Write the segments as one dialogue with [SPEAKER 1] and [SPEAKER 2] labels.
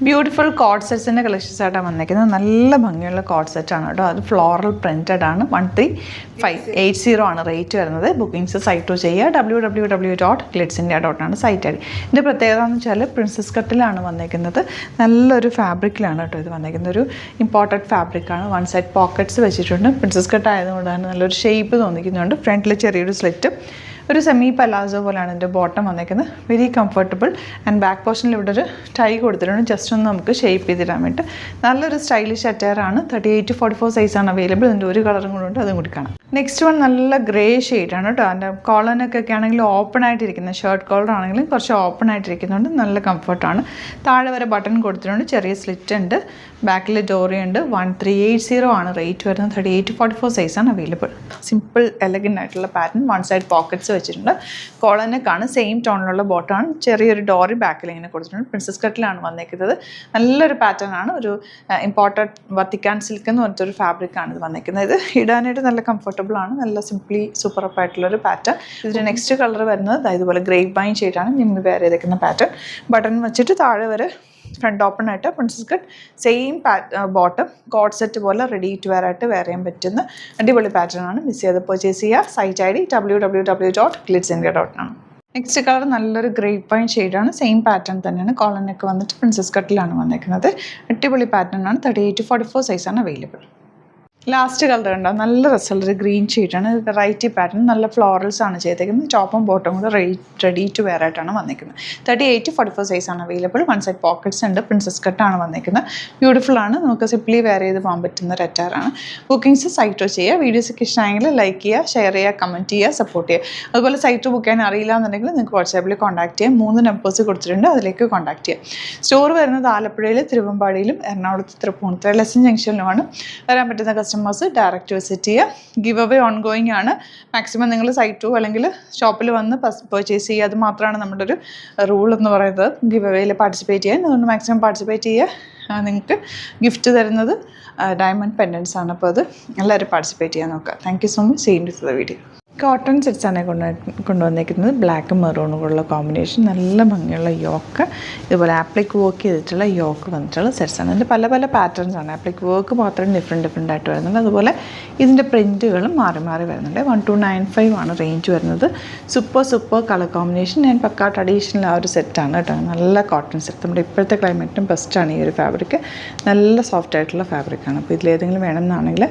[SPEAKER 1] Beautiful code സെറ്റ്സിൻ്റെ collections ആയിട്ടാണ് വന്നിരിക്കുന്നത്. നല്ല ഭംഗിയുള്ള കോഡ് സെറ്റാണ് കേട്ടോ. അത് ഫ്ലോറൽ പ്രിൻറ്റഡ് ആണ്. 13,580 ആണ് റേറ്റ് വരുന്നത്. ബുക്കിംഗ്സ് സൈറ്റ് ചെയ്യുക. www.glitzindia.com ആണ് സൈറ്റ് ഐ ഡി. ഇതിൻ്റെ പ്രത്യേകത എന്ന് വെച്ചാൽ പ്രിൻസസ് കട്ടിലാണ് വന്നിരിക്കുന്നത്. നല്ലൊരു ഫാബ്രിക്കിലാണ് കേട്ടോ ഇത് വന്നിരിക്കുന്നത്. ഒരു ഇമ്പോർട്ടൻറ്റ് ഫാബ്രിക്കാണ്. വൺ സൈഡ് പോക്കറ്റ്സ് വെച്ചിട്ടുണ്ട്. പ്രിൻസസ് കട്ട് ആയതുകൊണ്ട് തന്നെ നല്ലൊരു ഷേപ്പ് തോന്നിക്കുന്നുണ്ട്. ഫ്രണ്ടിൽ ചെറിയൊരു സ്ലിറ്റ്, ഒരു സെമി പലാസോ പോലെയാണ് ഇതിൻ്റെ ബോട്ടം വന്നിരിക്കുന്നത്. Very comfortable. ആൻഡ് ബാക്ക് പോർഷനിൽ ഇവിടെ ഒരു ടൈ കൊടുത്തിട്ടുണ്ട്. ജസ്റ്റ് ഒന്ന് നമുക്ക് ഷേപ്പ് ചെയ്തിടാൻ വേണ്ടി നല്ലൊരു സ്റ്റൈലിഷ് അറ്റയറാണ്. 38-44 സൈസാണ് അവൈലബിൾ. ഇതിൻ്റെ ഒരു കളറും കൂടെ ഉണ്ട്, അതും കൂടി കാണാം. നെക്സ്റ്റ് വൺ നല്ല ഗ്രേ ഷെയ്ഡാണ് കേട്ടോ. അതിൻ്റെ കോളനൊക്കെ ആണെങ്കിൽ ഓപ്പൺ ആയിട്ടിരിക്കുന്ന ഷർട്ട് കോളർ ആണെങ്കിലും കുറച്ച് ഓപ്പൺ ആയിട്ടിരിക്കുന്നുണ്ട്. നല്ല കംഫർട്ടാണ്. താഴെ വരെ ബട്ടൺ കൊടുത്തിട്ടുണ്ട്. ചെറിയ സ്ലിറ്റ് ഉണ്ട്. ബാക്കിൽ ഡോറി ഉണ്ട്. 1380 ആണ് റേറ്റ് വരുന്നത്. 38-44 സൈസാണ് അവൈലബിൾ. സിമ്പിൾ എലഗൻ്റ് ആയിട്ടുള്ള പാറ്റേൺ. വൺ സൈഡ് പോക്കറ്റ്സ് വെച്ചിട്ടുണ്ട്. കോളനൊക്കെയാണ്. സെയിം ടോണിലുള്ള ബോട്ടമാണ്. ചെറിയൊരു ഡോറി ബാക്കിൽ ഇങ്ങനെ കൊടുത്തിട്ടുണ്ട്. പ്രിൻസസ് കട്ടിലാണ് വന്നിരിക്കുന്നത്. നല്ലൊരു പാറ്റേൺ ആണ്. ഒരു ഇമ്പോർട്ടൻറ്റ് വത്തിക്കാൻ സിൽക്ക് എന്ന് പറഞ്ഞിട്ടൊരു ഫാബ്രിക്കാണ് ഇത് വന്നിരിക്കുന്നത്. ഇത് ഇടാനായിട്ട് നല്ല കംഫർട്ടബിൾ ആണ്. നല്ല സിംപ്ലി സൂപ്പറപ്പ് ആയിട്ടുള്ളൊരു പാറ്റേൺ. ഇതിൻ്റെ നെക്സ്റ്റ് കളർ വരുന്നത് ഇതുപോലെ ഗ്രേപ്പ് ബൈൻ ഷെയ്ഡാണ്. നിങ്ങൾ വേറെ ചെയ്തേക്കുന്ന പാറ്റേൺ. ബട്ടൺ വെച്ചിട്ട് താഴെ വരെ ഫ്രണ്ട് ഓപ്പൺ ആയിട്ട് princess cut same bottom code set പോലെ റെഡി ടു വെയർ ആയിട്ട് വെയർ ചെയ്യാൻ പറ്റുന്ന അടിപൊളി പാറ്റേൺ ആണ്. മിസ് ചെയ്ത് പർച്ചേസ് ചെയ്യുക. സൈറ്റ് ഐ ഡി www.glitzindia.com ആണ്. നെക്സ്റ്റ് കളർ നല്ലൊരു ഗ്രേപ്പ് വൈൻ ഷെയ്ഡാണ്. സെയിം പാറ്റേൺ തന്നെയാണ്. കോളനൊക്കെ വന്നിട്ട് പ്രിൻസസ് കട്ടിലാണ് വന്നിരിക്കുന്നത്. അടിപൊളി പാറ്റേൺ ആണ്. 38-44 സൈസാണ് അവൈലബിൾ. ലാസ്റ്റ് കളർ ഉണ്ടാവും. നല്ല രസമുള്ളൊരു ഗ്രീൻ ഷെയ്ഡാണ്. Variety pattern. നല്ല ഫ്ലോറൽസ് ആണ് ചെയ്തേക്കുന്നത്. ടോപ്പും ബോട്ടും കൂടെ റെഡി ടു വെയർ ആയിട്ടാണ് വന്നിരിക്കുന്നത്. 38-44 സൈസാണ് അവൈലബിൾ. വൺ സൈഡ് പോക്കറ്റ്സ് ഉണ്ട്. പ്രിൻസസ് കട്ടാണ് വന്നിരിക്കുന്നത്. ബ്യൂട്ടിഫുൾ ആണ്. നമുക്ക് സിംപ്ലി വെയർ ചെയ്ത് പോകാൻ പറ്റുന്ന ഒരു അറ്റാറാണ്. ബുക്കിംഗ്സ് സൈറ്റ് ചെയ്യുക. വീഡിയോസൊക്കെ ഇഷ്ടമായെങ്കിൽ ലൈക്ക് ചെയ്യുക, ഷെയർ ചെയ്യുക, കമൻറ്റ് ചെയ്യുക, സപ്പോർട്ട് ചെയ്യുക. അതുപോലെ സൈറ്റ് ബുക്ക് ചെയ്യാൻ അറിയില്ല എന്നുണ്ടെങ്കിൽ നിങ്ങൾക്ക് വാട്സാപ്പിൽ കോൺടാക്ട് ചെയ്യാം. 3 നമ്പേഴ്സ് കൊടുത്തിട്ടുണ്ട്. അതിലേക്ക് കോൺടാക്ട് ചെയ്യാം. സ്റ്റോർ വരുന്നത് ആലപ്പുഴയിൽ, തിരുവമ്പാടിയിലും, എറണാകുളത്ത്, തൃപ്പൂണിത്തുറ, ലെസൺ ജംഗ്ഷനിലുമാണ്. വരാൻ പറ്റുന്ന കസ്റ്റമേഴ്സ് ഡയറക്റ്റ് വിസിറ്റ് ചെയ്യുക. ഗിവ് അവേ ഓൺഗോയിങ് ആണ്. മാക്സിമം നിങ്ങൾ സൈറ്റോ അല്ലെങ്കിൽ ഷോപ്പിൽ വന്ന് പർച്ചേസ് ചെയ്യുക. അത് മാത്രമാണ് നമ്മുടെ ഒരു റൂൾ എന്ന് പറയുന്നത്. ഗിവ് അവേയിൽ പാർട്ടിസിപ്പേറ്റ് ചെയ്യാൻ. അതുകൊണ്ട് മാക്സിമം പാർട്ടിസിപ്പേറ്റ് ചെയ്യുക. നിങ്ങൾക്ക് ഗിഫ്റ്റ് തരുന്നത് ഡയമണ്ട് പെൻഡൻസ് ആണ്. അപ്പോൾ അത് എല്ലാവരും പാർട്ടിസിപ്പേറ്റ് ചെയ്യാൻ നോക്കുക. Thank you so much. See you for the video. Cotton സെറ്റ്സാണ് കൊണ്ടുവന്നിരിക്കുന്നത്. ബ്ലാക്കും മെറൂണുകളുള്ള കോമ്പിനേഷൻ. നല്ല ഭംഗിയുള്ള യോക്ക്. ഇതുപോലെ ആപ്ലിക് വർക്ക് ചെയ്തിട്ടുള്ള യോക്ക് വന്നിട്ടുള്ള സെറ്റ്സാണ്. ഇതിൻ്റെ പല പല പാറ്റേൺസാണ്. ആപ്ലിക് വർക്ക് മാത്രം ഡിഫറെൻ്റ് ആയിട്ട് വരുന്നുണ്ട്. അതുപോലെ ഇതിൻ്റെ പ്രിൻറ്റുകളും മാറി മാറി വരുന്നുണ്ട്. 1295 ആണ് റേഞ്ച് വരുന്നത്. Super colour combination. ഞാൻ പക്ക ട്രഡീഷണൽ ആ ഒരു സെറ്റാണ് കേട്ടോ. നല്ല കോട്ടൺ സെറ്റ്. നമ്മുടെ ഇപ്പോഴത്തെ ക്ലൈമറ്റിനും ബെസ്റ്റാണ് ഈ ഒരു ഫാബ്രിക്. നല്ല സോഫ്റ്റ് ആയിട്ടുള്ള ഫാബ്രിക്കാണ്. അപ്പോൾ ഇതിലേതെങ്കിലും വേണമെന്നാണെങ്കിൽ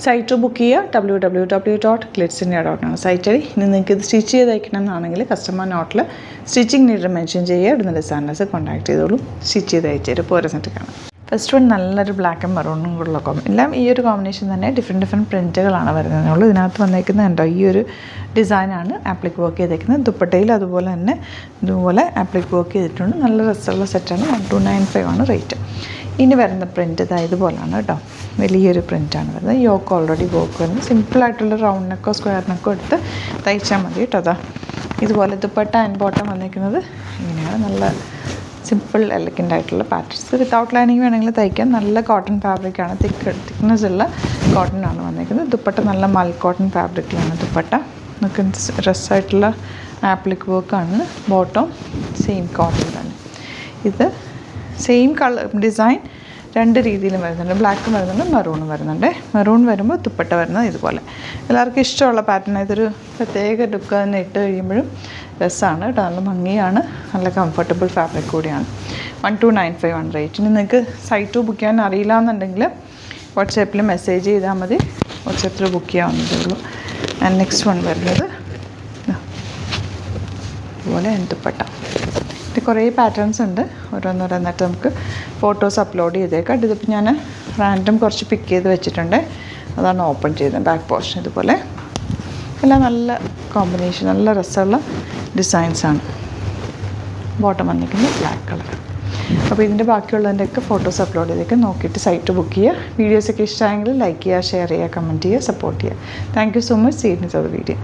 [SPEAKER 1] സൈറ്റ് ബുക്ക് ചെയ്യുക. www.glitzindia.com സൈറ്റ് വഴി. ഇനി നിങ്ങൾക്ക് ഇത് സ്റ്റിച്ച് ചെയ്ത് അയക്കണം എന്നാണെങ്കിൽ കസ്റ്റമർ നോട്ടിൽ സ്റ്റിച്ചിങ് നീഡ് മെൻഷൻ ചെയ്യുക. ഇടുന്ന ഡിസൈനേഴ്സ് കോൺടാക്ട് ചെയ്തോളൂ. സ്റ്റിച്ച് ചെയ്ത് അയച്ചു തരും. ഇപ്പോൾ സെറ്റ് കാണാം. ഫസ്റ്റ് വൺ നല്ലൊരു ബ്ലാക്ക് ആൻഡ് മെറൂണും കൂടെയുള്ള എല്ലാം ഈ ഒരു കോമ്പിനേഷൻ തന്നെ. ഡിഫറെൻറ്റ് പ്രിൻറ്റുകളാണ് വരുന്നതുള്ളൂ. ഇതിനകത്ത് വന്നേക്കുന്നത് ഉണ്ടോ ഈ ഒരു ഡിസൈനാണ് ആപ്ലിക് വർക്ക് ചെയ്തേക്കുന്നത്. ദുപ്പട്ടയിൽ അതുപോലെ തന്നെ ഇതുപോലെ ആപ്ലിക് വർക്ക് ചെയ്തിട്ടുണ്ട്. നല്ല രസമുള്ള സെറ്റാണ്. 1295 ആണ് റേറ്റ്. ഇനി വരുന്ന പ്രിൻറ്റ് ഇതുപോലെയാണ് കേട്ടോ. വലിയൊരു പ്രിൻറ്റാണ് വരുന്നത്. യോക്ക് ഓൾറെഡി വർക്ക് വരുന്നത്. സിമ്പിളായിട്ടുള്ള റൗണ്ട് നെക്കോ സ്ക്വയർ നെക്കോ എടുത്ത് തയ്ച്ചാൽ മതി കേട്ടോ. അതാ ഇതുപോലെ ദുപ്പട്ട ആൻഡ് ബോട്ടം വന്നിരിക്കുന്നത് ഇങ്ങനെയാണ്. നല്ല സിമ്പിൾ എലഗൻ്റ് ആയിട്ടുള്ള പാറ്റേൺസ്. വിത്തൗട്ട് ലൈനിങ് വേണമെങ്കിൽ തയ്ക്കാം. നല്ല കോട്ടൺ ഫാബ്രിക്കാണ്. തിക്നെസ് ഉള്ള കോട്ടൺ ആണ് വന്നിരിക്കുന്നത്. ദുപ്പട്ട നല്ല മൽ കോട്ടൺ ഫാബ്രിക്കിലാണ് ദുപ്പട്ട. നമുക്ക് ഡ്രസ്സായിട്ടുള്ള ആപ്ലിക് വർക്കാണ്. ബോട്ടം സെയിം കോട്ടൺ തന്നെ. ഇത് സെയിം കളർ ഡിസൈൻ രണ്ട് രീതിയിലും വരുന്നുണ്ട്. ബ്ലാക്കും വരുന്നുണ്ട്, മെറൂണും വരുന്നുണ്ട്. മെറൂൺ വരുമ്പോൾ ദുപ്പട്ട വരുന്നത് ഇതുപോലെ. എല്ലാവർക്കും ഇഷ്ടമുള്ള പാറ്റേൺ. ഇതൊരു പ്രത്യേക ലുക്ക് തന്നെ ഇട്ട് കഴിയുമ്പോഴും രസമാണ് കേട്ടോ. നല്ല ഭംഗിയാണ്. നല്ല കംഫർട്ടബിൾ ഫാബ്രിക് കൂടിയാണ്. 1295 ആണ് റേറ്റ്. ഇനി നിങ്ങൾക്ക് സൈറ്റ് ബുക്ക് ചെയ്യാൻ അറിയില്ല എന്നുണ്ടെങ്കിൽ വാട്സാപ്പിൽ മെസ്സേജ് ചെയ്താൽ മതി. വാട്സാപ്പിൽ ബുക്ക് ചെയ്യാവുന്നതേ ഉള്ളൂ. ആൻഡ് നെക്സ്റ്റ് വൺ വരുന്നത് ഇതുപോലെ ദുപ്പട്ട. കുറേ പാറ്റേൺസ് ഉണ്ട്. ഓരോന്നോരോന്നിട്ട് നമുക്ക് ഫോട്ടോസ് അപ്ലോഡ് ചെയ്തേക്കാം. ഇതിപ്പോൾ ഞാൻ റാൻഡം കുറച്ച് പിക്ക് ചെയ്ത് വെച്ചിട്ടുണ്ട്. അതാണ് ഓപ്പൺ ചെയ്തത്. ബാക്ക് പോർഷൻ ഇതുപോലെ എല്ലാം നല്ല കോമ്പിനേഷൻ. നല്ല രസമുള്ള ഡിസൈൻസാണ്. ബോട്ടം വന്നിരിക്കുന്നത് ബ്ലാക്ക് കളർ. അപ്പോൾ ഇതിൻ്റെ ബാക്കിയുള്ളതിൻ്റെയൊക്കെ ഫോട്ടോസ് അപ്ലോഡ് ചെയ്തേക്കാം. നോക്കിയിട്ട് സൈറ്റ് ബുക്ക് ചെയ്യുക. വീഡിയോസൊക്കെ ഇഷ്ടമായെങ്കിൽ ലൈക്ക് ചെയ്യുക, ഷെയർ ചെയ്യുക, കമൻറ്റ് ചെയ്യുക, സപ്പോർട്ട് ചെയ്യുക. Thank you so much. See you for the video.